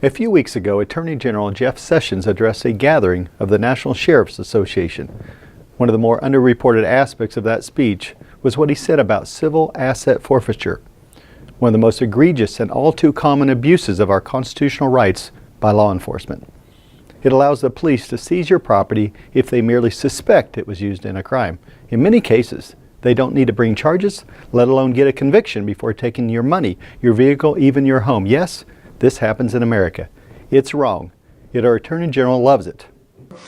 A few weeks ago, Attorney General Jeff Sessions addressed a gathering of the National Sheriff's Association. One of the more underreported aspects of that speech was what he said about civil asset forfeiture, one of the most egregious and all too common abuses of our constitutional rights by law enforcement. It allows the police to seize your property if they merely suspect it was used in a crime. In many cases, they don't need to bring charges, let alone get a conviction before taking your money, your vehicle, even your home. Yes, this happens in America. It's wrong, yet our Attorney General loves it.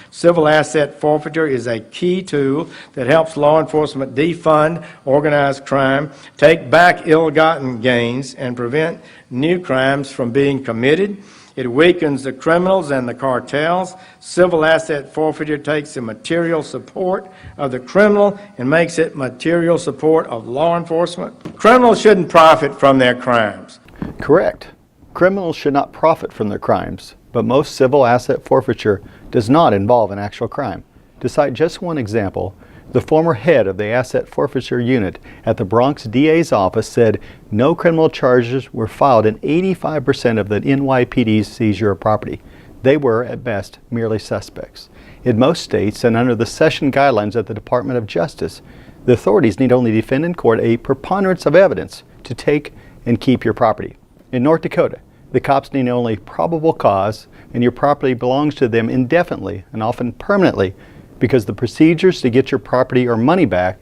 Civil asset forfeiture is a key tool that helps law enforcement defund organized crime, take back ill-gotten gains, and prevent new crimes from being committed. It weakens the criminals and the cartels. Civil asset forfeiture takes the material support of the criminal and makes it material support of law enforcement. Criminals shouldn't profit from their crimes. Correct. Criminals should not profit from their crimes, but most civil asset forfeiture does not involve an actual crime. To cite just one example, the former head of the asset forfeiture unit at the Bronx DA's office said no criminal charges were filed in 85% of the NYPD's seizure of property. They were, at best, merely suspects. In most states and under the session guidelines at the Department of Justice, the authorities need only defend in court a preponderance of evidence to take and keep your property. In North Dakota, the cops need only probable cause, and your property belongs to them indefinitely and often permanently, because the procedures to get your property or money back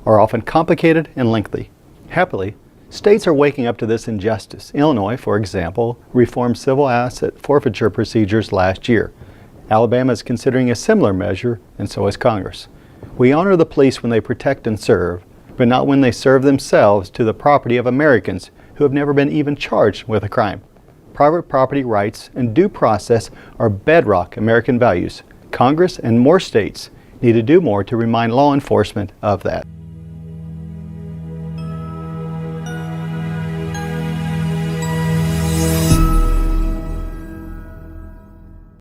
are often complicated and lengthy. Happily, states are waking up to this injustice. Illinois, for example, reformed civil asset forfeiture procedures last year. Alabama is considering a similar measure, and so is Congress. We honor the police when they protect and serve, but not when they serve themselves to the property of Americans who have never been even charged with a crime. Private property rights and due process are bedrock American values. Congress and more states need to do more to remind law enforcement of that.